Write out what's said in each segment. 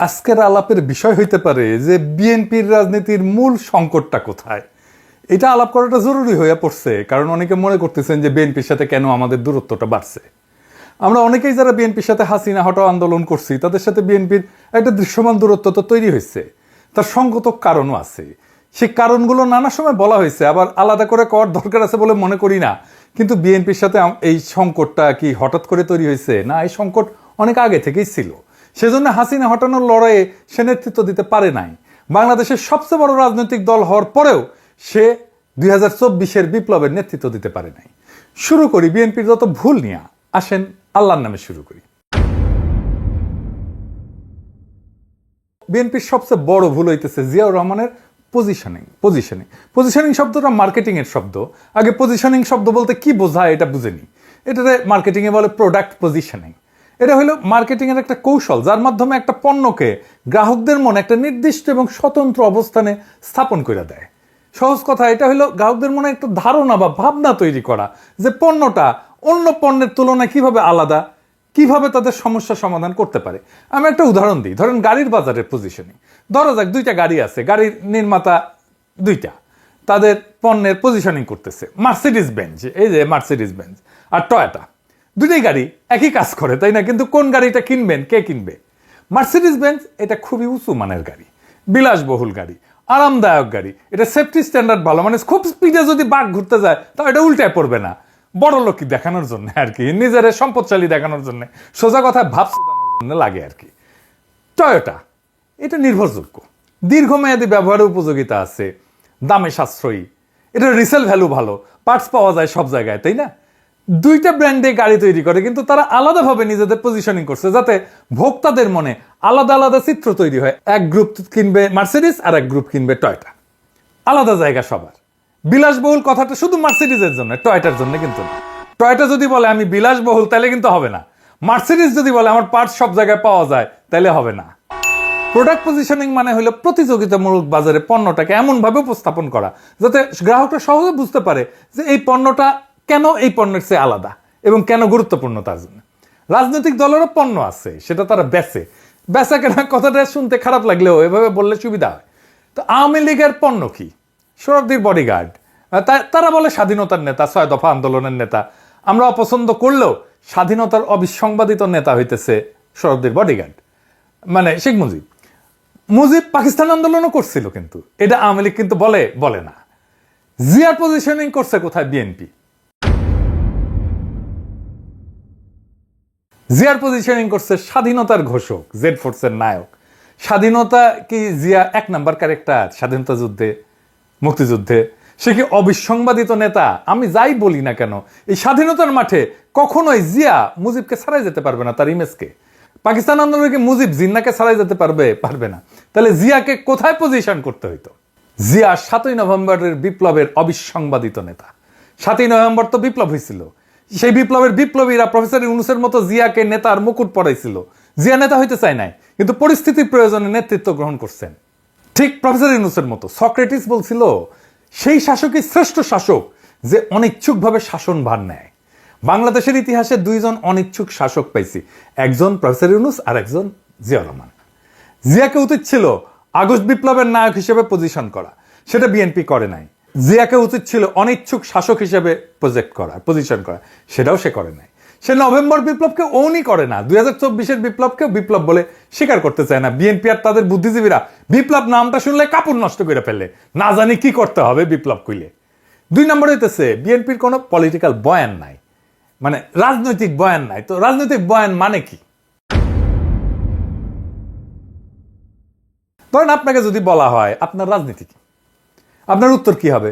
আজকের আলাপের বিষয় হইতে পারে যে বিএনপির রাজনীতির মূল সংকটটা কোথায়। এটা আলাপ করাটা জরুরি হয়ে পড়ছে, কারণ অনেকে মনে করতেছেন যে বিএনপির সাথে কেন আমাদের দূরত্বটা বাড়ছে। আমরা অনেকেই যারা বিএনপির সাথে হাসিনা হটাও আন্দোলন করছি, তাদের সাথে বিএনপির একটা দৃশ্যমান দূরত্ব তো তৈরি হয়েছে। তার সঙ্গত কারণও আছে, সেই কারণগুলো নানা সময় বলা হয়েছে, আবার আলাদা করে করার দরকার আছে বলে মনে করি না। কিন্তু বিএনপির সাথে এই সংকটটা কি হঠাৎ করে তৈরি হয়েছে? না, এই সংকট অনেক আগে থেকেই ছিল। সেজন্য হাসিনা হটানোর লড়াইয়ে সে নেতৃত্ব দিতে পারে নাই। বাংলাদেশের সবচেয়ে বড় রাজনৈতিক দল হওয়ার পরেও সে 2024-এর বিপ্লবের নেতৃত্ব দিতে পারে নাই। শুরু করি বিএনপির যত ভুল নিয়ে। আসেন আল্লাহর নামে শুরু করি। বিএনপির সবচেয়ে বড় ভুল হইতেছে জিয়াউর রহমানের পজিশনিং শব্দটা মার্কেটিং এর শব্দ। আগে পজিশনিং শব্দ বলতে কি বোঝায় এটা বুঝেনি। এটাতে মার্কেটিং এ বলে প্রোডাক্ট পজিশনিং। এটা হলো মার্কেটিং এর একটা কৌশল, যার মাধ্যমে একটা পণ্যকে গ্রাহকদের মনে একটা নির্দিষ্ট এবং স্বতন্ত্র অবস্থানে স্থাপন করে দেয়। সহজ কথা, এটা হলো গ্রাহকদের মনে একটা ধারণা বা ভাবনা তৈরি করা যে পণ্যটা অন্য পণ্যের তুলনায় কিভাবে আলাদা, কিভাবে তাদের সমস্যা সমাধান করতে পারে। আমি একটা উদাহরণ দিই। ধরেন গাড়ির বাজারের পজিশনিং। ধরা যাক দুইটা গাড়ি আছে, গাড়ির নির্মাতা দুইটা, তাদের পণ্যের পজিশনিং করতেছে। মার্সিডিজ বেঞ্জ, এই যে মার্সিডিজ বেঞ্জ আর টয়োটা, দুটোই গাড়ি একই কাজ করে, তাই না? কিন্তু কোন গাড়িটা কিনবেন, কে কিনবে? মার্সিডিজ বেঞ্জ এটা খুবই উঁচু মানের গাড়ি, বিলাসবহুল গাড়ি, আরামদায়ক গাড়ি, এটা সেফটি স্ট্যান্ডার্ড ভালো, মানে খুব স্পিডে যদি বাঘ ঘুরতে যায় তাও এটা উল্টায় পড়বে না। বড় লোকই দেখানোর জন্য আর কি, নিজের সম্পদশালী দেখানোর জন্য, সোজা কথা ভাব শোধানোর জন্য লাগে আর কি। টয়োটা এটা নির্ভরযোগ্য, দীর্ঘমেয়াদী ব্যবহারের উপযোগিতা আছে, দামে সাশ্রয়ী, এটা রিসেল ভ্যালু ভালো, পার্টস পাওয়া যায় সব জায়গায়, তাই না? দুইটা ব্র্যান্ডে গাড়ি তৈরি করে, কিন্তু তারা আলাদাভাবে নিজেদের পজিশনিং করছে যাতে ভোক্তাদের মনে আলাদা আলাদা চিত্র তৈরি হয়। এক গ্রুপ কিনবে মার্সিডিজ আর এক গ্রুপ কিনবে টয়োটা, আলাদা জায়গা সবার। বিলাসবহুল কথাটা শুধু মার্সিডিজের জন্য, টয়োটার জন্য কিন্তু না। টয়োটা যদি বলে আমি বিলাসবহুল তাহলে কিন্তু হবে না। মার্সিডিজ যদি বলে আমার পার্টস সব জায়গায় পাওয়া যায় তাহলে হবে না। প্রোডাক্ট পজিশনিং মানে হলো প্রতিযোগিতামূলক বাজারে পণ্যটাকে এমন ভাবে উপস্থাপন করা যাতে গ্রাহকরা সহজে বুঝতে পারে যে এই পণ্যটা কেন এই পণ্যের চেয়ে আলাদা এবং কেন গুরুত্বপূর্ণ তার জন্য। রাজনৈতিক দলেরও পণ্য আছে, সেটা তারা বেচা কেনা কথাটা শুনতে খারাপ লাগলেও এভাবে বললে সুবিধা হয়। তো আওয়ামী লীগের পণ্য কি? সোহরাওয়ার্দীর বডিগার্ড, তারা বলে স্বাধীনতার নেতা, 6 দফা আন্দোলনের নেতা। আমরা অপছন্দ করলেও স্বাধীনতার অবিসংবাদিত নেতা হইতেছে সোহরাওয়ার্দীর বডিগার্ড, মানে শেখ মুজিব পাকিস্তান আন্দোলনও করছিল, কিন্তু এটা আওয়ামী লীগ কিন্তু বলে না। জিয়ার পজিশনিং করছে কোথায়? বিএনপি। জিয়ার পজিশনিং করছে স্বাধীনতার ঘোষক, জেড ফোর্সের নায়ক। স্বাধীনতা কি জিয়া 1 নাম্বার ক্যারেক্টার স্বাধীনতা যুদ্ধে, মুক্তিযুদ্ধে? সে কি অবিসংবাদিত নেতা? আমি যাই বলি না কেন, এই স্বাধীনতার মাঠে কখনোই জিয়া মুজিবকে ছাড়াই যেতে পারবে না, তার ইমেজকে। পাকিস্তান আন্দোলনে মুজিব জিন্নাকে ছাড়াই যেতে পারবে না। তাহলে জিয়াকে কোথায় পজিশন করতে হইতো? জিয়া 7ই নভেম্বরের বিপ্লবের অবিসংবাদিত নেতা। 7ই নভেম্বর তো বিপ্লব হয়েছিল, সেই বিপ্লবের বিপ্লবীরা প্রফেসর ইউনূসের মতো জিয়াকে নেতার মুকুট পরাইছিল। জিয়া নেতা হইতে চায় নাই, কিন্তু পরিস্থিতির প্রয়োজনে নেতৃত্ব গ্রহণ করছেন, ঠিক প্রফেসর ইউনূসের মতো। সক্রেটিস বলছিল সেই শাসকই শ্রেষ্ঠ শাসক যে অনিচ্ছুকভাবে শাসনভার নেয়। বাংলাদেশের ইতিহাসে 2 জন অনিচ্ছুক শাসক পাইছি, একজন প্রফেসর ইউনূস আর একজন জিয়াউর রহমান। জিয়াকে উচিত ছিল আগস্ট বিপ্লবের নায়ক হিসেবে পজিশন করা, সেটা বিএনপি করে নাই। জিয়াকে উচিত ছিল অনিচ্ছুক শাসক হিসেবে পজিশন করা, সেটাও সে করে নাই। সে নভেম্বর বিপ্লবকে ওনই করে না, 2024-এর বিপ্লবকে বিপ্লব বলে স্বীকার করতে চায় না। বিএনপি আর তাদের বুদ্ধিজীবীরা বিপ্লব নামটা শুনলে কাপড় নষ্ট করে ফেলে, না জানি কি করতে হবে বিপ্লব কইলে। 2 নম্বর হইতেছে বিএনপির কোনো পলিটিক্যাল বয়ান নাই, মানে রাজনৈতিক বয়ান নাই। তো রাজনৈতিক বয়ান মানে কি? ধরেন আপনাকে যদি বলা হয় আপনার রাজনীতি কি, আপনার উত্তর কি হবে?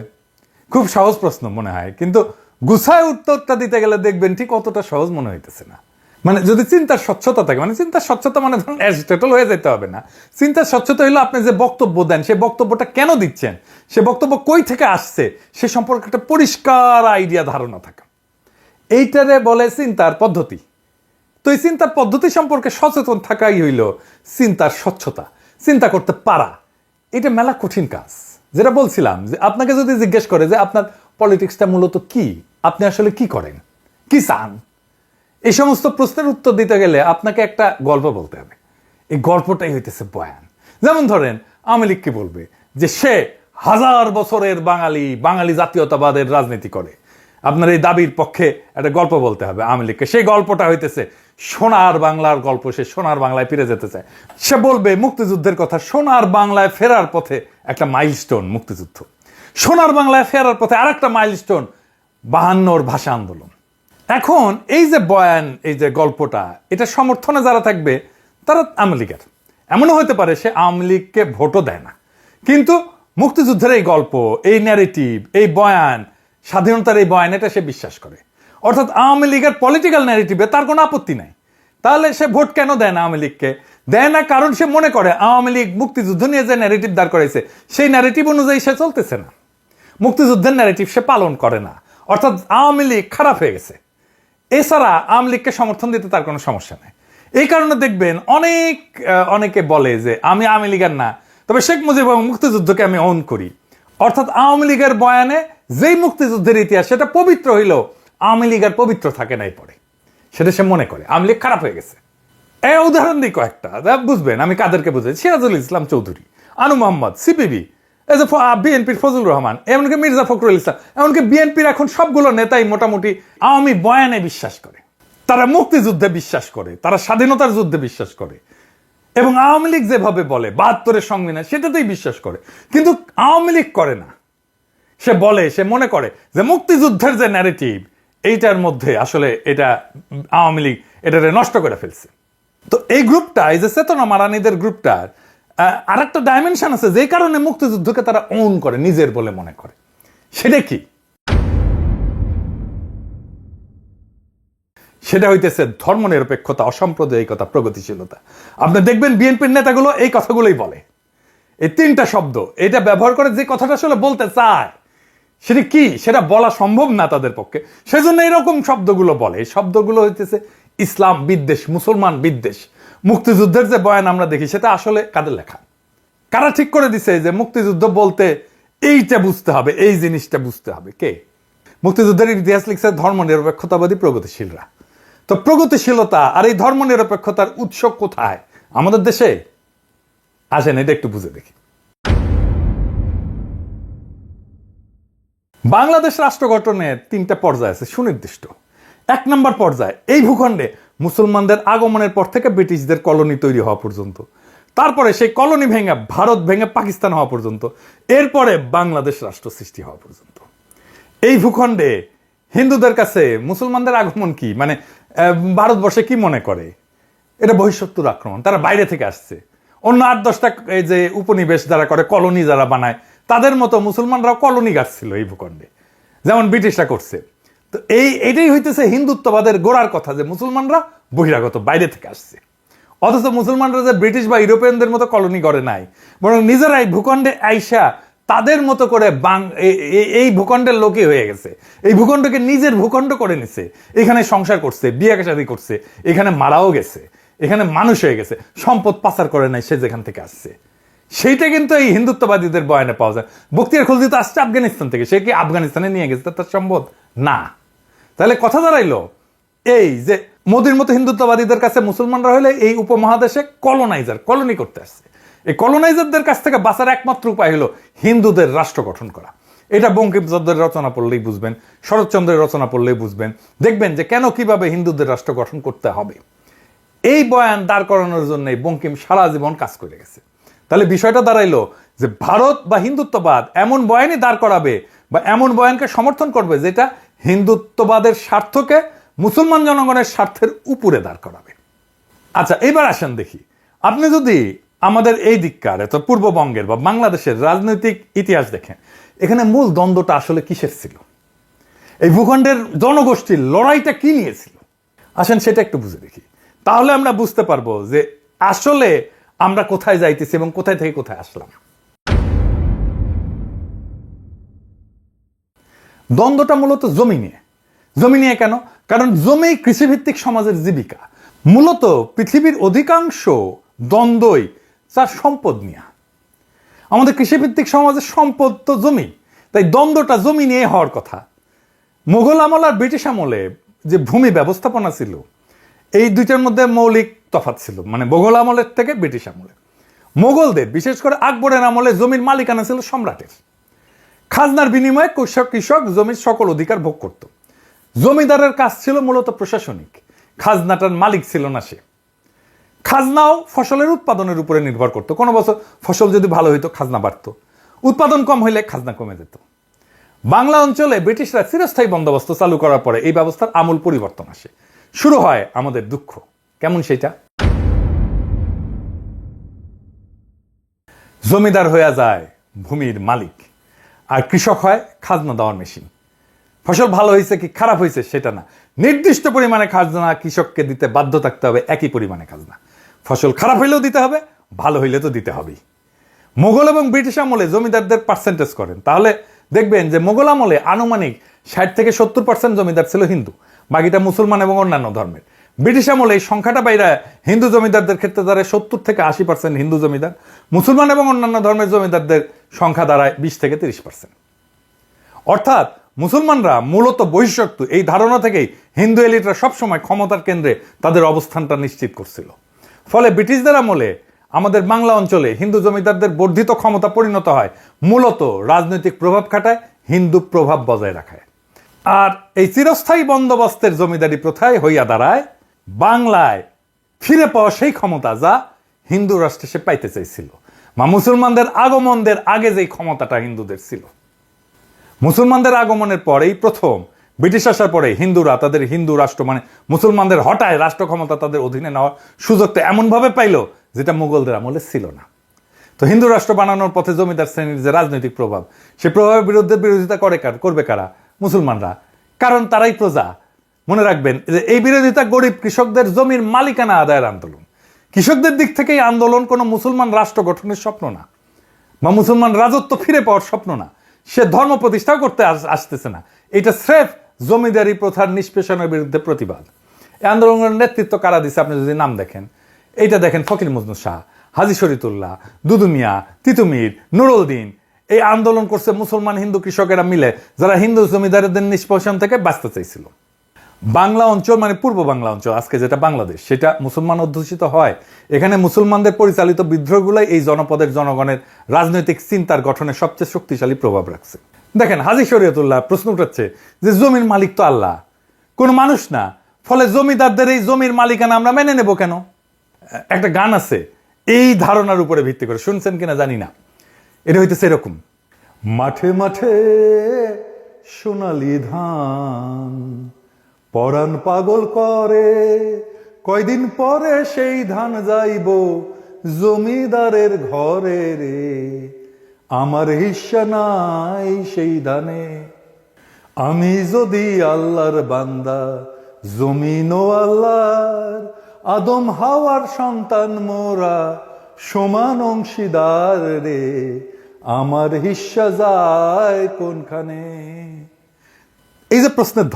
খুব সহজ প্রশ্ন মনে হয়, কিন্তু গুছায় উত্তরটা দিতে গেলে দেখবেন ঠিক অতটা সহজ মনে হইতেছে না। মানে যদি চিন্তার স্বচ্ছতা থাকে, মানে চিন্তার স্বচ্ছতা মানে ধরুন অ্যাজিটেটল হয়ে যেতে হবে না। চিন্তার স্বচ্ছতা হলো আপনি যে বক্তব্য দেন, সে বক্তব্যটা কেন দিচ্ছেন, সে বক্তব্য কই থেকে আসছে, সে সম্পর্কে একটা পরিষ্কার আইডিয়া, ধারণা থাকা। এইটারে বলে চিন্তার পদ্ধতি। তো এই চিন্তার পদ্ধতি সম্পর্কে সচেতন থাকাই হইল চিন্তার স্বচ্ছতা। চিন্তা করতে পারা এটা মেলা কঠিন কাজ। যেটা বলছিলাম যে আপনাকে যদি জিজ্ঞেস করে যে আপনার পলিটিক্সটা মূলত কি, আপনি আসলে কি করেন, কি চান, এই সমস্ত প্রশ্নের উত্তর দিতে গেলে আপনাকে একটা গল্প বলতে হবে। এই গল্পটাই হইতেছে বয়ান। যেমন ধরেন আওয়ামী লীগ কি বলবে যে সে 1000 বছরের বাঙালি জাতীয়তাবাদের রাজনীতি করে। আপনার এই দাবির পক্ষে একটা গল্প বলতে হবে আওয়ামী লীগকে। সেই গল্পটা হইতেছে সোনার বাংলার গল্প। সে সোনার বাংলায় ফিরে যেতে চায়। সে বলবে মুক্তিযুদ্ধের কথা। সোনার বাংলায় ফেরার পথে একটা মাইলস্টোন মুক্তিযুদ্ধ। সোনার বাংলায় ফেরার পথে আরেকটা মাইলস্টোন 52 ভাষা আন্দোলন। এখন এই যে বয়ান, এই যে গল্পটা, এটা সমর্থনে যারা থাকবে তারা আওয়ামী লীগের। এমনও হতে পারে সে আওয়ামী লীগকে ভোটও দেয় না, কিন্তু মুক্তিযুদ্ধের এই গল্প, এই ন্যারেটিভ, এই বয়ান, স্বাধীনতার এই বয়ান, এটা সে বিশ্বাস করে। অর্থাৎ আওয়ামী লীগের পলিটিক্যাল ন্যারেটিভে তার কোনো আপত্তি নাই। তাহলে সে ভোট কেন দেয় না আওয়ামী লীগকে? দেয় না কারণ সে মনে করে আওয়ামী লীগ মুক্তিযুদ্ধ নিয়ে যে ন্যারেটিভ দাঁড় করাইছে সেই ন্যারেটিভ অনুযায়ী সে চলতেছে না। মুক্তিযুদ্ধের ন্যারেটিভ সে পালন করে না। অর্থাৎ আওয়ামী লীগ খারাপ হয়ে গেছে। এছাড়া আওয়ামী লীগকে সমর্থন দিতে তার কোনো সমস্যা নেই। এই কারণে দেখবেন অনেকে বলে যে আমি আওয়ামী লীগের না, তবে শেখ মুজিব এবং মুক্তিযুদ্ধকে আমি অন করি। অর্থাৎ আওয়ামী লীগের বয়ানে যেই মুক্তিযুদ্ধের ইতিহাস সেটা পবিত্র হইল, আওয়ামী লীগের পবিত্র থাকে নাই পরে, সেটা সে মনে করে আওয়ামী লীগ খারাপ হয়ে গেছে। এই উদাহরণ দিই কয়েকটা, বুঝবেন আমি কাদেরকে বুঝাই। সিরাজুল ইসলাম চৌধুরী, আনু মোহাম্মদ, সিপিবি, এই যে বিএনপির ফজলুর রহমান, এমনকি মির্জা ফখরুল ইসলাম, এমনকি বিএনপির এখন সবগুলো নেতাই মোটামুটি আওয়ামী বয়ানে বিশ্বাস করে। তারা মুক্তিযুদ্ধে বিশ্বাস করে, তারা স্বাধীনতার যুদ্ধে বিশ্বাস করে, এবং আওয়ামী লীগ যেভাবে বলে 72-এর সংবিধান সেটাতেই বিশ্বাস করে। কিন্তু আওয়ামী লীগ করে না। সে বলে, সে মনে করে যে মুক্তিযুদ্ধের যে ন্যারেটিভ এইটার মধ্যে আসলে এটা আওয়ামী লীগ এটারে নষ্ট করে ফেলছে। তো এই গ্রুপটা, এই যে চেতনা মারানিদের গ্রুপটার আর একটা ডাইমেনশন আছে, যে কারণে মুক্তিযুদ্ধকে তারা ওন করে, নিজের বলে মনে করে। সেটা কি? সেটা হইতেছে ধর্মনিরপেক্ষতা, অসাম্প্রদায়িকতা, প্রগতিশীলতা। আপনি দেখবেন বিএনপির নেতাগুলো এই কথাগুলোই বলে। এই 3টা শব্দ এটা ব্যবহার করে যে কথাটা আসলে বলতে চায় সেটা কি সেটা বলা সম্ভব না তাদের পক্ষে, সেজন্য এরকম শব্দগুলো বলে। এই শব্দগুলো হইতেছে ইসলাম বিদ্বেষ, মুসলমান বিদ্বেষ। মুক্তিযুদ্ধের যে বয়ান আমরা দেখি সেটা আসলে কাদের লেখা? কারা ঠিক করে দিছে যে মুক্তিযুদ্ধ বলতে এইটা বুঝতে হবে, এই জিনিসটা বুঝতে হবে? কে? মুক্তিযুদ্ধের ইতিহাস লিখছে ধর্মনিরপেক্ষতাবাদী প্রগতিশীলরা। তো প্রগতিশীলতা আর এই ধর্মনিরপেক্ষতার উৎস কোথায়? আমাদের দেশে। আসেন এটা একটু বুঝে দেখি। বাংলাদেশ রাষ্ট্র গঠনের 3টা পর্যায় আছে সুনির্দিষ্ট। 1 নম্বর পর্যায়, এই ভূখণ্ডে মুসলমানদের আগমনের পর থেকে ব্রিটিশদের কলোনি তৈরি হওয়া পর্যন্ত, তারপরে সেই কলোনি ভেঙে ভারত ভেঙে পাকিস্তান হওয়া পর্যন্ত, এরপরে বাংলাদেশ রাষ্ট্র সৃষ্টি হওয়া পর্যন্ত। এই ভূখণ্ডে হিন্দুদের কাছে মুসলমানদের আগমন কি, মানে ভারতবর্ষে কি মনে করে? এটা বহিঃশত্রুর আক্রমণ, তারা বাইরে থেকে আসছে। অন্য 8-10টা এই যে উপনিবেশ যারা করে, কলোনি যারা বানায়, তাদের মতো মুসলমানরাও কলোনি গাছছিল এই ভূখণ্ডে, যেমন ব্রিটিশরা করছে। তো এটাই হইতেছে হিন্দুত্ববাদের গোড়ার কথা, যে মুসলমানরা বহিরাগত, বাইরে থেকে আসছে। অথচ মুসলমানরা যে ব্রিটিশ বা ইউরোপিয়ানদের মতো কলোনি করে নাই, বরং নিজেরাই ভূখণ্ডে আইসা তাদের মতো করে এই ভূখণ্ডের লোকই হয়ে গেছে। এই ভূখণ্ডকে নিজের ভূখণ্ড করে নিছে, এখানে সংসার করছে, বিয়ে শাদী করছে, এখানে মারাও গেছে, এখানে মানুষ হয়ে গেছে, সম্পদ পাচার করে নাই সে যেখান থেকে আসছে। সেইটা কিন্তু এই হিন্দুত্ববাদীদের বয়ানে পাওয়া যায়। বখতিয়ার খলজি তো আসছে আফগানিস্তান থেকে, সে কি আফগানিস্তানে নিয়ে গেছে তার সম্পদ? না। তাহলে কথা দাঁড়াইলো এই যে মোদির মতো হিন্দুত্ববাদীদের কাছে মুসলমানরা হলে এই উপমহাদেশে কলোনি করতে আসছে। এই কলোনাইজারদের কাছ থেকে বাঁচার একমাত্র উপায় হলো হিন্দুদের রাষ্ট্র গঠন করা। এটা বঙ্কিমচন্দ্রের রচনা পড়লেই বুঝবেন, শরৎচন্দ্রের রচনা পড়লেই বুঝবেন, দেখবেন যে কেন কিভাবে হিন্দুদের রাষ্ট্র গঠন করতে হবে। এই বয়ান দাঁড় করানোর জন্য বঙ্কিম সারা জীবন কাজ করে গেছে। তাহলে বিষয়টা দাঁড়াইলো যে ভারত বা হিন্দুত্ববাদ এমন বয়ানই দাঁড় করাবে বা এমন বয়ানকে সমর্থন করবে যেটা হিন্দুত্ববাদের স্বার্থকে মুসলমান জনগণের স্বার্থের উপরে দাঁড় করাবে। আচ্ছা, এবার আসেন দেখি, আপনি যদি আমাদের এই দিককার এত পূর্ববঙ্গের বা বাংলাদেশের রাজনৈতিক ইতিহাস দেখেন, এখানে মূল দ্বন্দ্বটা আসলে কিসের ছিল? এই ভূখণ্ডের জনগোষ্ঠীর লড়াইটা কি নিয়েছিল? আসেন সেটা একটু বুঝে দেখি, তাহলে আমরা বুঝতে পারবো যে আসলে আমরা কোথায় যাইতেছি এবং কোথায় থেকে কোথায় আসলাম। দ্বন্দ্বটা মূলত জমি নিয়ে। জমি নিয়ে কেন? কারণ জমি কৃষিভিত্তিক সমাজের জীবিকা। মূলত পৃথিবীর অধিকাংশ দ্বন্দ্বই তার সম্পদ নিয়ে। আমাদের কৃষিভিত্তিক সমাজের সম্পদ তো জমি, তাই দ্বন্দ্বটা জমি নিয়ে হওয়ার কথা। মোগল আমল আর ব্রিটিশ আমলে যে ভূমি ব্যবস্থাপনা ছিল, এই দুইটার মধ্যে মৌলিক তফাৎ ছিল, মানে মোগল আমলের থেকে ব্রিটিশ আমলে। মোগলদের বিশেষ করে আকবরের আমলে জমির মালিকানা ছিল সম্রাটের। খাজনার বিনিময়ে কৃষক জমির সকল অধিকার ভোগ করত। জমিদারের কাজ ছিল মূলত প্রশাসনিক, খাজনাটার মালিক ছিল না সে। খাজনাও ফসলের উৎপাদনের উপরে নির্ভর করত। কোনো বছর ফসল যদি ভালো হইতো খাজনা বাড়তো, উৎপাদন কম হইলে খাজনা কমে যেত। বাংলা অঞ্চলে ব্রিটিশরা চিরস্থায়ী বন্দোবস্ত চালু করার পরে এই ব্যবস্থার আমূল পরিবর্তন আসে। শুরু হয় আমাদের দুঃখ। কেমন সেটা? জমিদার হয়ে যায় ভূমির মালিক, আর কৃষক হয় খাজনা দেওয়ার মেশিন। ফসল ভালো হয়েছে কি খারাপ হয়েছে সেটা না, নির্দিষ্ট পরিমাণে খাজনা কৃষককে দিতে বাধ্য থাকতে হবে, একই পরিমাণে খাজনা। ফসল খারাপ হইলেও দিতে হবে, ভালো হইলে তো দিতে হবেই। মোগল এবং ব্রিটিশ আমলে জমিদারদের পার্সেন্টেজ করেন, তাহলে দেখবেন যে মোগল আমলে আনুমানিক 60 থেকে 70% জমিদার ছিল হিন্দু, বাকিটা মুসলমান এবং অন্যান্য ধর্মের। ব্রিটিশ আমলে এই সংখ্যাটা বাইরে হিন্দু জমিদারদের ক্ষেত্রে দাঁড়ায় 70 থেকে 80% হিন্দু জমিদার, মুসলমান এবং অন্যান্য ধর্মের জমিদারদের সংখ্যা দাঁড়ায় 20 থেকে 30%। অর্থাৎ মুসলমানরা মূলত বহিঃশত্রু, এই ধারণা থেকেই হিন্দু এলিটরা সবসময় ক্ষমতার কেন্দ্রে তাদের অবস্থানটা নিশ্চিত করছিল। ফলে ব্রিটিশদের আমলে আমাদের বাংলা অঞ্চলে হিন্দু জমিদারদের বর্ধিত ক্ষমতা পরিণত হয় মূলত রাজনৈতিক প্রভাব খাটায়, হিন্দু প্রভাব বজায় রাখায়। আর এই চিরস্থায়ী বন্দোবস্তের জমিদারি প্রথায় হইয়া দাঁড়ায় বাংলায় ফিরে পাওয়া সেই ক্ষমতা যা হিন্দু রাষ্ট্রে সে পাইতে চাইছিল, বা মুসলমানদের আগমনদের আগে যেই ক্ষমতাটা হিন্দুদের ছিল। মুসলমানদের আগমনের পরেই প্রথম ব্রিটিশ আসার পরে হিন্দুরা তাদের হিন্দু রাষ্ট্র, মানে মুসলমানদের হটায় রাষ্ট্র ক্ষমতা তাদের অধীনে নেওয়ার সুযোগটা এমনভাবে পাইল যেটা মুঘলদের আমলে ছিল না। তো হিন্দু রাষ্ট্র বানানোর পথে জমিদার শ্রেণীর যে রাজনৈতিক প্রভাব, সে প্রভাবের বিরুদ্ধে বিরোধিতা করবে কারা? মুসলমানরা, কারণ তারাই প্রজা। মনে রাখবেন যে এই বিরোধিতা গরিব কৃষকদের জমির মালিকানা আদায়ের আন্দোলন। কৃষকদের দিক থেকে এই আন্দোলন কোনো মুসলমান রাষ্ট্র গঠনের স্বপ্ন না, বা মুসলমান রাজত্ব ফিরে পাওয়ার স্বপ্ন না, সে ধর্ম প্রতিষ্ঠাও করতে আসতেছে না। এটা স্রেফ জমিদারি প্রথার নিষ্পেষণের বিরুদ্ধে প্রতিবাদ। এই আন্দোলনের নেতৃত্ব কারা দিচ্ছে আপনি যদি নাম দেখেন, এইটা দেখেন ফকির মজনু শাহ, হাজী শরীয়তুল্লাহ, দুদু মিয়া, তিতুমির, নুরুল দিন। এই আন্দোলন করছে মুসলমান হিন্দু কৃষকেরা মিলে, যারা হিন্দু জমিদারদের নিষ্পেষণ থেকে বাঁচতে চাইছিল। বাংলা অঞ্চল মানে পূর্ব বাংলা অঞ্চল, আজকে যেটা বাংলাদেশ, সেটা মুসলমান অধ্যুষিত হয়। এখানে মুসলমানদের পরিচালিত বিদ্রোহগুলাই এই জনপদের জনগণের রাজনৈতিক চিন্তার গঠনে সবচেয়ে শক্তিশালী প্রভাব রাখছে। দেখেন হাজী শরীয়তুল্লাহ প্রশ্ন উঠাচ্ছে যে জমির মালিক তো আল্লাহ, কোন মানুষ না, ফলে জমিদারদের এই জমির মালিকানা আমরা মেনে নেব কেন? একটা গান আছে এই ধারণার উপরে ভিত্তি করে, শুনছেন কিনা জানি না। এটা হইতেছে এরকম: মাঠে মাঠে সোনালি ধান, পরাণ পাগল করে, কয়দিন পরে সেই ধান যাইব জমিদারের ঘরে রে, আমার হিস্সা নাই সেই ধানে। আমি যদি আল্লাহর বান্দা, জমিনও আল্লাহর, আদম হাওয়ার সন্তান মোরা, সমান অংশীদার রে, আমার হিস্সা যায় কোনখানে? এই যে প্রশ্নের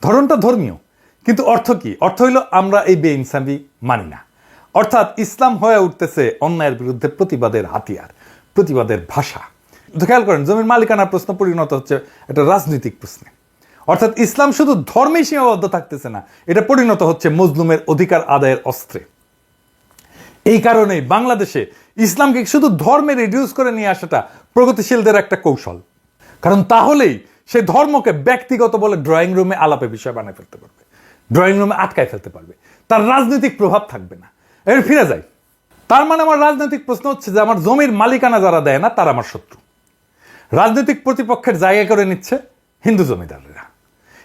ধরনটা ধর্মীয়, কিন্তু অর্থ কি? অর্থ হইল আমরা এই বেইনসাফি মানি না। অর্থাৎ ইসলাম হয়ে উঠতেছে অন্যায়ের বিরুদ্ধে প্রতিবাদের হাতিয়ার, প্রতিবাদের ভাষা। খেয়াল করেন, জমির মালিকানার প্রশ্ন পরিণত হচ্ছে একটা রাজনৈতিক প্রশ্নে। অর্থাৎ ইসলাম শুধু ধর্মেই সীমাবদ্ধ থাকতেছে না, এটা পরিণত হচ্ছে মজলুমের অধিকার আদায়ের অস্ত্রে। এই কারণেই বাংলাদেশে ইসলামকে শুধু ধর্মে রিডিউস করে নিয়ে আসাটা প্রগতিশীলদের একটা কৌশল। কারণ তাহলেই সে ধর্মকে ব্যক্তিগত বলে ড্রয়িং রুমে আলাপে বিষয় বানিয়ে ফেলতে পারবে, ড্রয়িং রুমে আটকায় ফেলতে পারবে, তার রাজনৈতিক প্রভাব থাকবে না। এর ফিরে যাই, তার মানে আমার রাজনৈতিক প্রশ্ন হচ্ছে যে আমার জমির মালিকানা যারা দেয় না তারা আমার শত্রু। রাজনৈতিক প্রতিপক্ষের জায়গা করে নিচ্ছে হিন্দু জমিদাররা।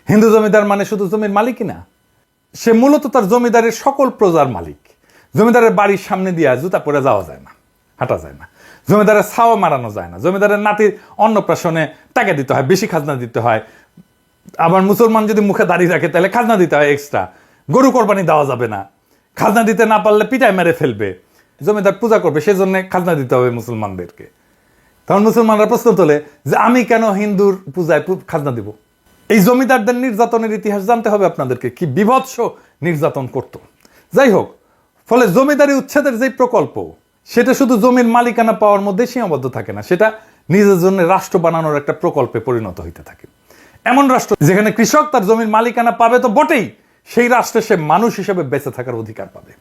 হিন্দু জমিদার মানে শুধু জমির মালিকই না, সে মূলত তার জমিদারের সকল প্রজার মালিক। জমিদারের বাড়ির সামনে দিয়ে জুতা পরে যাওয়া যায় না, হাঁটা যায় না, জমিদারের ছাও মারানো যায় না, জমিদারের নাতির অন্নপ্রাশনে টাকা দিতে হয়, বেশি খাজনা দিতে হয়। আবার মুসলমান যদি মুখে দাঁড়িয়ে রাখে তাহলে খাজনা দিতে হয় এক্সট্রা, গরু কোরবানি দেওয়া যাবে না, খাজনা দিতে না পারলে পিটায় মেরে ফেলবে। জমিদার পূজা করবে, সেজন্য খাজনা দিতে হবে মুসলমানদেরকে। তখন মুসলমানরা প্রশ্ন তোলে যে আমি কেন হিন্দুর পূজায় খাজনা দিব? এই জমিদারদের নির্যাতনের ইতিহাস জানতে হবে আপনাদেরকে, কি বিভৎস নির্যাতন করত। যাই হোক, ফলে জমিদারি উচ্ছেদের যে প্রকল্প, সেটা শুধু জমির মালিকানা পাওয়ার মধ্যে সীমাবদ্ধ থাকে না, সেটা নিজের জন্য রাষ্ট্র বানানোর একটা প্রকল্পে পরিণত হইতে থাকে। এমন রাষ্ট্র যেখানে কৃষক তার জমির মালিকানা পাবে তো বটেই, সেই রাষ্ট্রে সে মানুষ হিসেবে বেঁচে থাকার অধিকার পাবে।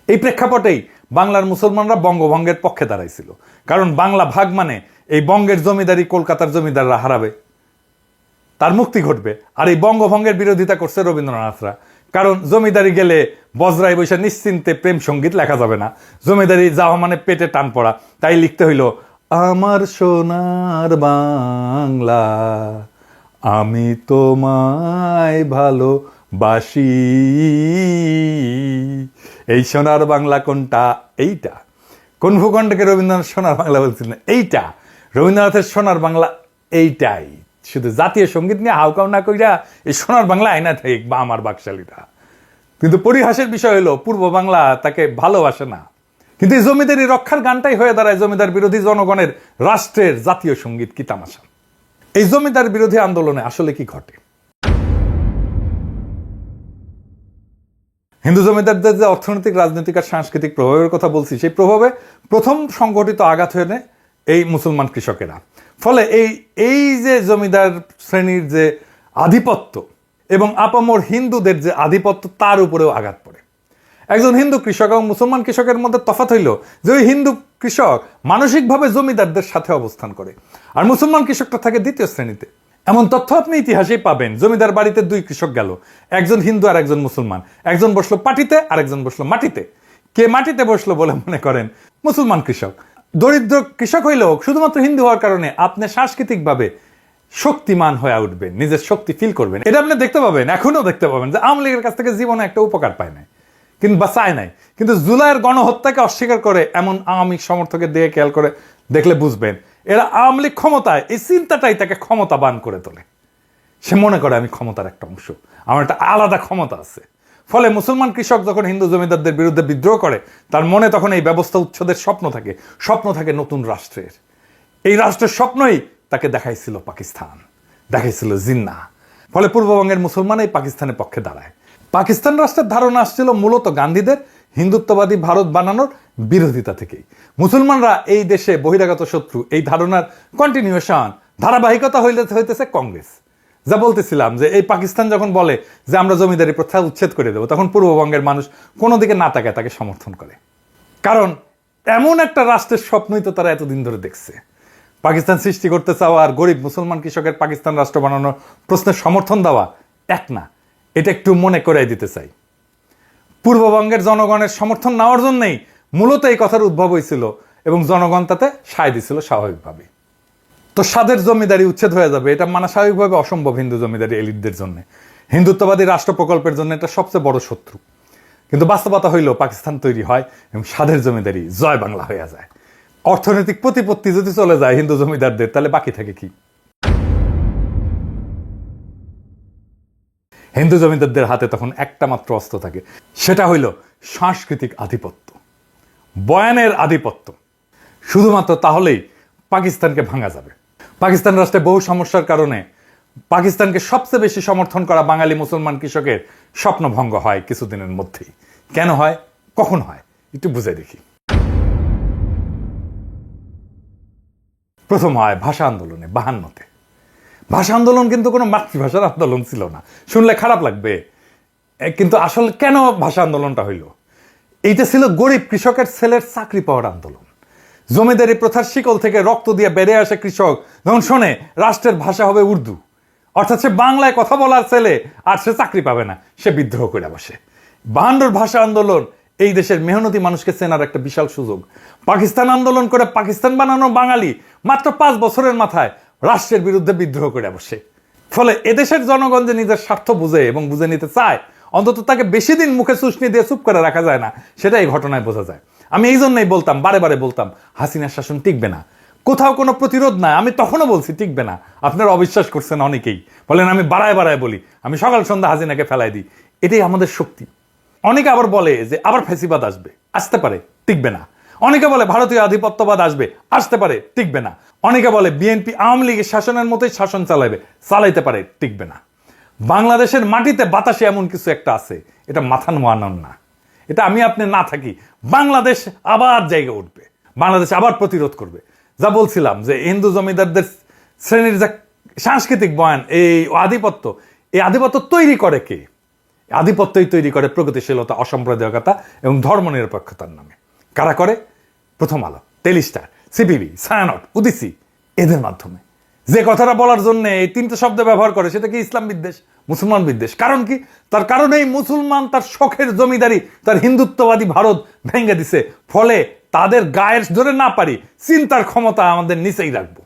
এই প্রেক্ষাপটেই বাংলার মুসলমানরা বঙ্গভঙ্গের পক্ষে দাঁড়াইছিল, কারণ বাংলা ভাগ মানে এই বঙ্গের জমিদারি কলকাতার জমিদাররা হারাবে, তার মুক্তি ঘটবে। আর এই বঙ্গভঙ্গের বিরোধিতা করছে রবীন্দ্রনাথরা, কারণ জমিদারি গেলে বজরাই বৈশা নিশ্চিন্তে প্রেম সঙ্গীত লেখা যাবে না, জমিদারি যাওয়া মানে পেটে টান পড়া। তাই লিখতে হইল আমার সোনার বাংলা আমি তোমায় ভালোবাসি। এই সোনার বাংলা কোনটা? এইটা। কোন ভূখণ্ডকে রবীন্দ্রনাথ সোনার বাংলা বলছিলেন? এইটা। রবীন্দ্রনাথের সোনার বাংলা এইটাই। শুধু জাতীয় সঙ্গীত নিয়ে হাউকাউ না কইরা এই সোনার বাংলা আইনা ঠিক বা আমার বাকশালীরা। কিন্তু পরিহাসের বিষয় হলো পূর্ব বাংলা তাকে ভালোবাসে না। কিন্তু এই জমিদারি রক্ষার গানটাই হয়ে দাঁড়ায় জমিদার বিরোধী জনগণের রাষ্ট্রের জাতীয় সঙ্গীত। কি তামাশা! এই জমিদার বিরোধী আন্দোলনে আসলে কি ঘটে? হিন্দু জমিদারদের যে অর্থনৈতিক, রাজনৈতিক আর সাংস্কৃতিক প্রভাবের কথা বলছি, সেই প্রভাবে প্রথম সংগঠিত আঘাত হয়ে নেয় এই মুসলমান কৃষকেরা। ফলে এই যে জমিদার শ্রেণীর যে আধিপত্য এবং আপামর হিন্দুদের যে আধিপত্য, তার উপরেও আঘাত পড়ে। একজন হিন্দু কৃষক এবং মুসলমান কৃষকের মধ্যে তফাৎ হইল যে ওই হিন্দু কৃষক মানসিকভাবে জমিদারদের সাথে অবস্থান করে, আর মুসলমান কৃষকটা থাকে দ্বিতীয় শ্রেণীতে। এমন তথ্য আপনি ইতিহাসেই পাবেন। জমিদার বাড়িতে দুই কৃষক গেল, একজন হিন্দু আর একজন মুসলমান। একজন বসলো পাটিতে আর একজন বসলো মাটিতে। কে মাটিতে বসলো বলে মনে করেন? মুসলমান কৃষক। দরিদ্র কৃষক হইলেও শুধুমাত্র হিন্দু হওয়ার কারণে আপনি সাংস্কৃতিকভাবে শক্তিমান হয়ে উঠবেন, নিজের শক্তি ফিল করবেন। এটা আপনি দেখতে পাবেন, এখনো দেখতে পাবেন যে আওয়ামী লীগের কাছ থেকে জীবনে একটা উপকার পায় নাই, কিন্তু বা চায় নাই, কিন্তু জুলাইয়ের গণহত্যাকে অস্বীকার করে এমন আওয়ামী সমর্থকের দিকে খেয়াল করে দেখলে বুঝবেন এরা আওয়ামী লীগ ক্ষমতায়, এই চিন্তাটাই তাকে ক্ষমতাবান করে তোলে। সে মনে করে আমি ক্ষমতার একটা অংশ, আমার একটা আলাদা ক্ষমতা আছে। ফলে মুসলমান কৃষক যখন হিন্দু জমিদারদের বিরুদ্ধে বিদ্রোহ করে, তার মনে তখন এই ব্যবস্থা উচ্ছেদের স্বপ্ন থাকে নতুন রাষ্ট্রের। এই রাষ্ট্রের স্বপ্নই তাকে দেখাইছিল পাকিস্তান, দেখাইছিল জিন্নাহ। ফলে পূর্ববঙ্গের মুসলমান এই পাকিস্তানের পক্ষে দাঁড়ায়। পাকিস্তান রাষ্ট্রের ধারণা আসছিল মূলত গান্ধীদের হিন্দুত্ববাদী ভারত বানানোর বিরোধিতা থেকেই। মুসলমানরা এই দেশে বহিরাগত শত্রু, এই ধারণার কন্টিনিউশন, ধারাবাহিকতা হইতেছে কংগ্রেস। যা বলতেছিলাম যে এই পাকিস্তান যখন বলে যে আমরা জমিদারি প্রথা উচ্ছেদ করে দেবো, তখন পূর্ববঙ্গের মানুষ কোনো দিকে না তাকায় তাকে সমর্থন করে। কারণ এমন একটা রাষ্ট্রের স্বপ্নই তো তারা এতদিন ধরে দেখছে। পাকিস্তান সৃষ্টি করতে চাওয়া আর গরিব মুসলমান কৃষকের পাকিস্তান রাষ্ট্র বানানোর প্রশ্নের সমর্থন দেওয়া এক না, এটা একটু মনে করাই দিতে চাই। পূর্ববঙ্গের জনগণের সমর্থন নেওয়ার জন্যই মূলত এই কথার উদ্ভব হয়েছিল এবং জনগণ তাতে সায় দিছিল স্বাভাবিকভাবে। তো স্বাদের জমিদারি উচ্ছেদ হয়ে যাবে, এটা মানা স্বাভাবিকভাবে অসম্ভব হিন্দু জমিদারি এলিটদের জন্য। হিন্দুত্ববাদী রাষ্ট্র প্রকল্পের জন্য এটা সবচেয়ে বড় শত্রু। কিন্তু বাস্তবতা হইল পাকিস্তান তৈরি হয় এবং স্বাদের জমিদারি জয় বাংলা হয়ে যায়। অর্থনৈতিক প্রতিপত্তি যদি চলে যায় হিন্দু জমিদারদের, তাহলে বাকি থাকে কি? হিন্দু জমিদারদের হাতে তখন একটা মাত্র অস্ত্র থাকে, সেটা হইল সাংস্কৃতিক আধিপত্য, বয়ানের আধিপত্য। শুধুমাত্র তাহলেই পাকিস্তানকে ভাঙা যাবে। পাকিস্তান রাষ্ট্রে বহু সমস্যার কারণে পাকিস্তানকে সবচেয়ে বেশি সমর্থন করা বাঙালি মুসলমান কৃষকের স্বপ্নভঙ্গ হয় কিছুদিনের মধ্যেই। কেন হয়, কখন হয়, একটু বুঝে দেখি। প্রথম হয় ভাষা আন্দোলনে 52-তে। ভাষা আন্দোলন কিন্তু কোনো মাতৃভাষার আন্দোলন ছিল না, শুনলে খারাপ লাগবে, কিন্তু আসলে কেন ভাষা আন্দোলনটা হইল? এইটা ছিল গরিব কৃষকের ছেলের চাকরি পাওয়ার আন্দোলন। জমিদারি প্রথার শিকল থেকে রক্ত দিয়ে বেড়ে আসে কৃষক যখন শোনে রাষ্ট্রের ভাষা হবে উর্দু, অর্থাৎ সে বাংলায় কথা বলার ছেলে আর সে চাকরি পাবে না, সে বিদ্রোহ করে বসে। 52-র ভাষা আন্দোলন এই দেশের মেহনতি মানুষকে চেনার একটা বিশাল সুযোগ। পাকিস্তান আন্দোলন করে পাকিস্তান বানানো বাঙালি মাত্র 5 বছরের মাথায় রাষ্ট্রের বিরুদ্ধে বিদ্রোহ করে বসে। ফলে এদেশের জনগণ যে নিজের স্বার্থ বুঝে এবং বুঝে নিতে চায়, অন্তত তাকে বেশি দিন মুখে চুষনি দিয়ে চুপ করে রাখা যায় না, সেটা এই ঘটনায় বোঝা যায়। আমি এই জন্যই বলতাম, বারে বারে বলতাম, হাসিনার শাসন টিকবে না, কোথাও কোনো প্রতিরোধ নাই। আমি তখনও বলছি টিকবে না, আপনারা অবিশ্বাস করছেন অনেকেই, বলেন আমি বাড়ায় বাড়ায় বলি, আমি সকাল সন্ধ্যা হাসিনাকে ফেলাই দিই। এটাই আমাদের শক্তি। অনেকে আবার বলে যে আবার ফ্যাসিবাদ আসবে, আসতে পারে, টিকবে না। অনেকে বলে ভারতীয় আধিপত্যবাদ আসবে, আসতে পারে, টিকবে না। অনেকে বলে বিএনপি আওয়ামী লীগের শাসনের মতোই শাসন চালাইতে পারে, টিকবে না। বাংলাদেশের মাটিতে বাতাসে এমন কিছু একটা আছে, এটা মাথা নোয়ানোর না। এটা আমি আপনি না থাকি, বাংলাদেশ আবার জায়গা উঠবে, বাংলাদেশ আবার প্রতিরোধ করবে। যা বলছিলাম যে হিন্দু জমিদারদের শ্রেণীর যা সাংস্কৃতিক বয়ান, এই আধিপত্য তৈরি করে কে? আধিপত্যই তৈরি করে প্রগতিশীলতা, অসাম্প্রদায়িকতা এবং ধর্মনিরপেক্ষতার নামে। কারা করে? প্রথম আলো, টেলি স্টার, সিপিবি, ছায়ানট, উদিসি, এদের মাধ্যমে। যে কথাটা বলার জন্য এই তিনটে শব্দ ব্যবহার করে সেটা কি ইসলাম বিদ্বেষ, মুসলমান বিদ্বেষ। কারণ কি? তার কারণ এই মুসলমান তার শখের জমিদারি, তার হিন্দুত্ববাদী ভারত ভেঙে দিছে। ফলে তাদের গায়ের ধরে না পারি চিন্তার ক্ষমতা আমাদের নিচেই রাখবো।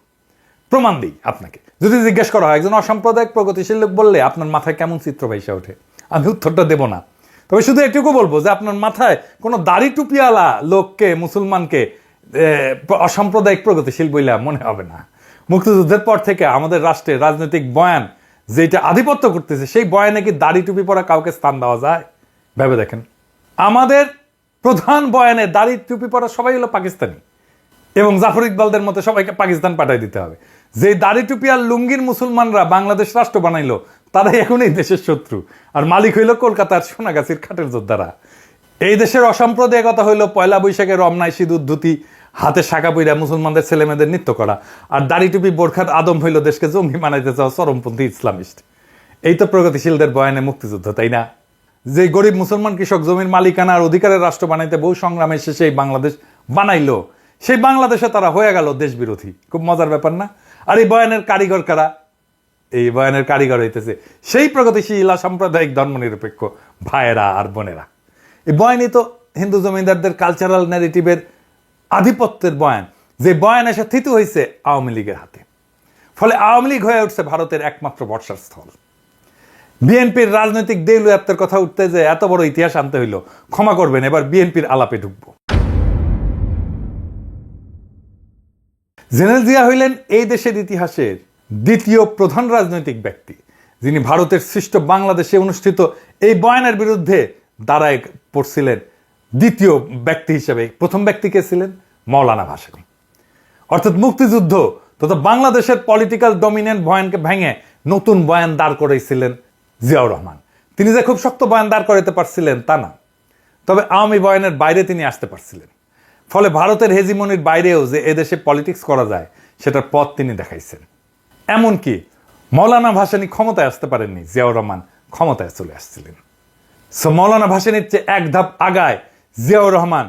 প্রমাণ দিই আপনাকে। যদি জিজ্ঞেস করা হয় একজন অসাম্প্রদায়িক প্রগতিশীল লোক বললে আপনার মাথায় কেমন চিত্র ভাইসা ওঠে, আমি উত্তরটা দেব না। তবে শুধু এটুকু বলবো যে আপনার মাথায় কোনো দাড়ি টুপিওয়ালা লোককে, মুসলমানকে অসাম্প্রদায়িক প্রগতিশীল বইলে মনে হবে না। মুক্তিযুদ্ধের পর থেকে আমাদের রাষ্ট্রের রাজনৈতিক বয়ান যেটা আধিপত্য করতেছে, সেই বয়ানে কি দাড়ি টুপি পরা কাউকে স্থান দেওয়া যায়? ভেবে দেখেন। আমাদের প্রধান বয়ানে দাড়ি টুপি পরা সবাই হলো পাকিস্তানি, এবং জাফর ইকবালদের মতো সবাইকে পাকিস্তান পাঠাই দিতে হবে। যে দাড়ি টুপি আর লুঙ্গির মুসলমানরা বাংলাদেশ রাষ্ট্র বানাইলো, তারাই এখন এই দেশের শত্রু, আর মালিক হইল কলকাতার সোনাগাছির খাটের যোদ্ধারা। এই দেশের অসাম্প্রদায়িকতা হইল পয়লা বৈশাখে রমনায় সিঁদুর ধুতি, হাতে শাখা পইরা মুসলমানদের ছেলেমেয়েদের নৃত্য করা, আর দাড়ি টুপি বোরখার আদম হইল দেশকে জঙ্গি বানাইতে চাওয়া চরমপন্থী ইসলামিস্ট। এই তো প্রগতিশীলদের বয়ানে মুক্তিযুদ্ধ, তাই না? যে গরিব মুসলমান কৃষক জমির মালিকানা আর অধিকারের রাষ্ট্র বানাইতে বহু সংগ্রামে শেষে এই বাংলাদেশ বানাইলো, সেই বাংলাদেশে তারা হয়ে গেল দেশ বিরোধী। খুব মজার ব্যাপার না? আর এই বয়ানের কারিগর কারা? এই বয়ানের কারিগর হইতেছে সেই প্রগতিশীল সাম্প্রদায়িক ধর্মনিরপেক্ষ ভাইয়েরা আর বোনেরা। এই বয়ানই তো হিন্দু জমিদারদের কালচারাল ন্যারেটিভের আধিপত্যের বয়ান, যে বয়ান এসে থিতু হয়েছে আওয়ামী লীগের হাতে। ফলে আওয়ামী লীগ হয়ে উঠছে ভারতের একমাত্র বর্ষার স্থল। বিএনপির রাজনৈতিক দেউলিয়াত্বের কথা উঠতে যে এত বড় ইতিহাস আনতে হইল, ক্ষমা করবেন, এবার বিএনপির আলাপে ঢুকবো। জেনারেল জিয়া হইলেন এই দেশের ইতিহাসের দ্বিতীয় প্রধান রাজনৈতিক ব্যক্তি, যিনি ভারতের সৃষ্ট বাংলাদেশে অনুষ্ঠিত এই বয়ানের বিরুদ্ধে দাঁড়ায় পড়ছিলেন দ্বিতীয় ব্যক্তি হিসেবে। প্রথম ব্যক্তি কে ছিলেন? মৌলানা ভাসানী। অর্থাৎ মুক্তিযুদ্ধ তথা বাংলাদেশের পলিটিক্যাল ডমিনেন্ট বয়ানকে ভেঙে নতুন বয়ান দাঁড় করাইছিলেন জিয়াউর রহমান। তিনি যে খুব শক্ত বয়ান দাঁড় করাইতে পারছিলেন তা না, তবে আওয়ামী বয়ানের বাইরে তিনি আসতে পারছিলেন। ফলে ভারতের হেজিমনির বাইরেও যে এদেশে পলিটিক্স করা যায় সেটার পথ তিনি দেখাইছেন। এমনকি মৌলানা ভাসানী ক্ষমতায় আসতে পারেননি, জিয়াউর রহমান ক্ষমতায় চলে আসছিলেন। সো মৌলানা ভাসানীর চেয়ে এক ধাপ আগায় জিয়াউর রহমান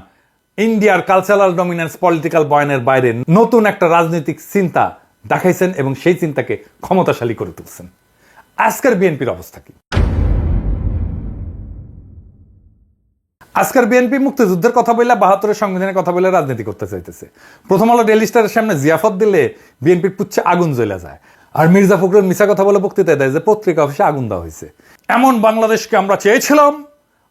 ইন্ডিয়ার কালচারাল ডমিনেন্স পলিটিক্যাল বয়ানের বাইরে নতুন একটা রাজনৈতিক চিন্তা দেখাইছেন এবং সেই চিন্তাকে ক্ষমতাশালী করে তুলছেন। আজকের বিএনপির অবস্থা কি? আজকের বিএনপি মুক্তিযুদ্ধের কথা বললে, ৭২-এর সংবিধানের কথা বলে রাজনীতি করতে চাইতেছে। প্রথম আলো ডেইলি স্টারের সামনে জিয়াফত দিলে বিএনপির পুচ্ছে আগুন জ্বলে যায়, আর মির্জা ফখরুল মিছা কথা বলে বক্তৃতা দেয় যে পত্রিকা অফিসে আগুন দেওয়া হয়েছে। এমন বাংলাদেশকে আমরা চেয়েছিলাম।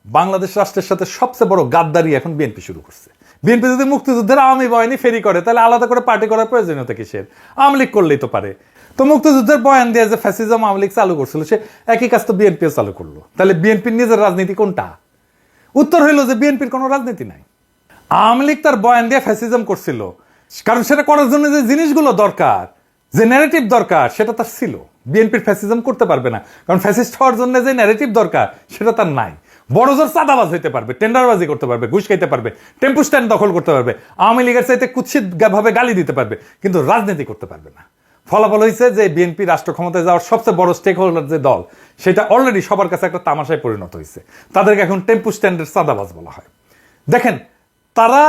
বাংলাদেশ রাষ্ট্রের সাথে সবচেয়ে বড় গাদ্দারি এখন বিএনপি শুরু করছে। বিএনপি যদি মুক্তিযুদ্ধের আওয়ামী বয়ানই ফেরি করে, তাহলে আলাদা করে পার্টি করার প্রয়োজনীয়তা কিসের? আওয়ামী লীগ করলেই তো পারে। তো মুক্তিযুদ্ধের বয়ান দিয়ে যে ফ্যাসিজম আওয়ামী লীগ চালু করছিল, সে একই কাজ তো বিএনপিও চালু করলো। তাহলে বিএনপির নিজের রাজনীতি কোনটা? উত্তর হইল যে বিএনপির কোনো রাজনীতি নাই। আওয়ামী লীগ তার বয়ান দিয়ে ফ্যাসিজম করছিল, কারণ সেটা করার জন্য যে জিনিসগুলো দরকার, যে ন্যারেটিভ দরকার, সেটা তার ছিল। বিএনপির ফ্যাসিজম করতে পারবে না, কারণ ফ্যাসিস্ট হওয়ার জন্য যে ন্যারেটিভ দরকার সেটা তার নাই। বড় জোর চাঁদাবাজ হইতে পারবে, টেন্ডারবাজি করতে পারবে, ঘুষ খাইতে পারবে, টেম্পু স্ট্যান্ড দখল করতে পারবে, আওয়ামী লীগের চাইতে কুৎসিত ভাবে গালি দিতে পারবে, কিন্তু রাজনীতি করতে পারবে না। ফলাফল হয়েছে যে বিএনপি রাষ্ট্র ক্ষমতায় যাওয়ার সবচেয়ে বড় স্টেক হোল্ডার যে দল, সেটা অলরেডি সবার কাছে একটা তামাশায় পরিণত হয়েছে। তাদেরকে এখন টেম্পু স্ট্যান্ডের চাঁদাবাজ বলা হয়। দেখেন, তারা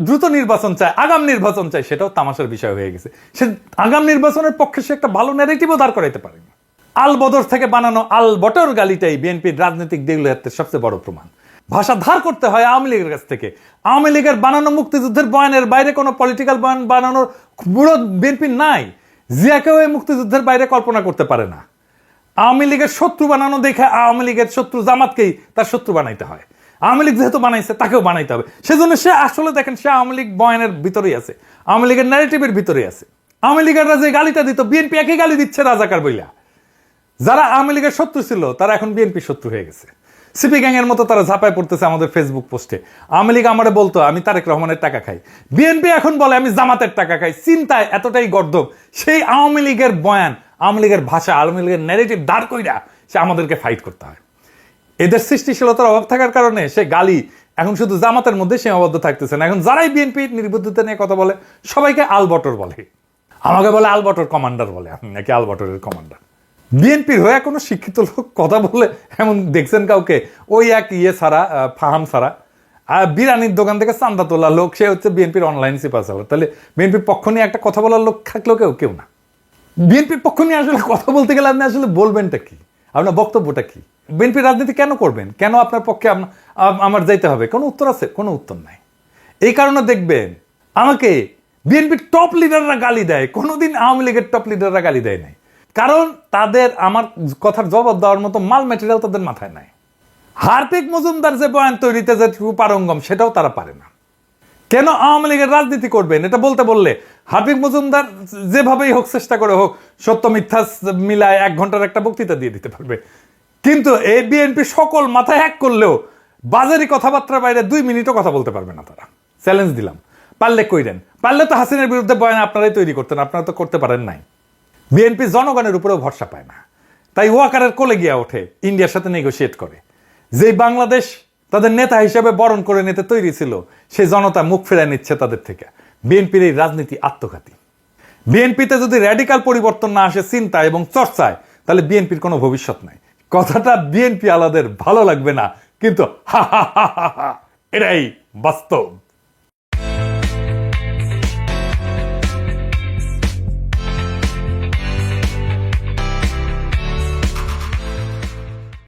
দ্রুত নির্বাচন চায়, আগাম নির্বাচন চায়, সেটাও তামাশার বিষয় হয়ে গেছে। সে আগাম নির্বাচনের পক্ষে সে একটা ভালো ন্যারেটিভও দাঁড় করাইতে পারেনি। আল বদর থেকে বানানো আল বটর গালিটাই বিএনপির রাজনৈতিক দেউলিয়াত্বের সবচেয়ে বড় প্রমাণ। ভাষা ধার করতে হয় আওয়ামী লীগের কাছ থেকে। আওয়ামী লীগের বানানো মুক্তিযুদ্ধের বয়ানের বাইরে কোনো পলিটিক্যাল বয়ান বানানোর বুড়ো বিএনপির নাই। জিয়াকেও এই মুক্তিযুদ্ধের বাইরে কল্পনা করতে পারে না। আওয়ামী লীগের শত্রু বানানো দেখে আওয়ামী লীগের শত্রু জামাতকেই তার শত্রু বানাইতে হয়। আওয়ামী লীগ যেহেতু বানাইছে, তাকেও বানাইতে হবে। সেজন্য সে আসলে দেখেন, সে আওয়ামী লীগ বয়ানের ভিতরেই আছে, আওয়ামী লীগের ন্যারেটিভের ভিতরেই আছে। আওয়ামী লীগেররা যে গালিটা দিত, বিএনপি একই গালি দিচ্ছে রাজাকার বইলা। যারা আওয়ামী লীগের শত্রু ছিল তারা এখন বিএনপি শত্রু হয়ে গেছে। সিপি গ্যাং এর মতো তারা ঝাঁপায় পড়তেছে আমাদের ফেসবুক পোস্টে। আওয়ামী লীগ আমারে বলতো আমি তারেক রহমানের টাকা খাই, বিএনপি এখন বলে আমি জামাতের টাকা খাই। চিন্তায় এতটাই গর্দভ, সেই আওয়ামী লীগের বয়ান, আওয়ামী লীগের ভাষা, আওয়ামী লীগের ন্যারেটিভ দাঁড় কইরা সে আমাদেরকে ফাইট করতে হয়। এদের সৃষ্টিশীলতার অভাব থাকার কারণে সে গালি এখন শুধু জামাতের মধ্যে সীমাবদ্ধ থাকতেছে না। এখন যারাই বিএনপি নির্বুদ্ধিতা নিয়ে কথা বলে, সবাইকে আলবটর বলে। আমাকে বলে আলবটর কমান্ডার বলে, আপনি নাকি আলবটরের কমান্ডার। বিএনপির হয়ে কোনো শিক্ষিত লোক কথা বলে এমন দেখছেন কাউকে? ওই এক ছাড়া, ফাহাম ছাড়া, আর বিরানির দোকান থেকে চান্দা তোলা লোক, সে হচ্ছে বিএনপির অনলাইন সিপার চালার। তাহলে বিএনপির পক্ষ নিয়ে একটা কথা বলার লোক থাকলেও কেউ না। বিএনপির পক্ষ নিয়ে আসলে কথা বলতে গেলে আপনি আসলে বলবেনটা কি, আপনার বক্তব্যটা কি? বিএনপির রাজনীতি কেন করবেন? কেন আপনার পক্ষে আমার যাইতে হবে? কোনো উত্তর আছে? কোনো উত্তর নাই। এই কারণে দেখবেন আমাকে বিএনপির টপ লিডাররা গালি দেয়, কোনোদিন আওয়ামী লীগের টপ লিডাররা গালি দেয় নাই। কারণ তাদের আমার কথার জবাব দেওয়ার মতো মাল ম্যাটেরিয়াল তাদের মাথায় নাই। হার্পিক মজুমদার যে বয়ান তৈরিতে যে পারঙ্গম, সেটাও তারা পারে না। কেন আওয়ামী লীগের রাজনীতি করবেন এটা বলতে বললে হার্পিক মজুমদার যেভাবেই হোক, চেষ্টা করে হোক, সত্য মিথ্যা মিলায় 1 ঘন্টার একটা বক্তৃতা দিয়ে দিতে পারবে। কিন্তু এই বিএনপি সকল মাথায় হ্যাক করলেও বাজারি কথাবার্তার বাইরে 2 মিনিটও কথা বলতে পারবে না তারা। চ্যালেঞ্জ দিলাম, পারলে কইরেন। পারলে তো হাসিনার বিরুদ্ধে বয়ান আপনারাই তৈরি করতেন, আপনারা তো করতে পারেন নাই। বিএনপি জনগণের উপরেও ভরসা পায় না, তাই ওয়াকারের কোলে গিয়া ওঠে, ইন্ডিয়ার সাথে নেগোশিয়েট করে। যেই বাংলাদেশ তাদের নেতা হিসেবে বরণ করে নিতে তৈরি ছিল, সেই জনতা মুখ ফেরায় নিচ্ছে তাদের থেকে। বিএনপির এই রাজনীতি আত্মঘাতী। বিএনপিতে যদি র্যাডিক্যাল পরিবর্তন না আসে চিন্তা এবং চর্চায়, তাহলে বিএনপির কোনো ভবিষ্যৎ নাই। কথাটা বিএনপি আলাদের ভালো লাগবে না, কিন্তু এটাই বাস্তব।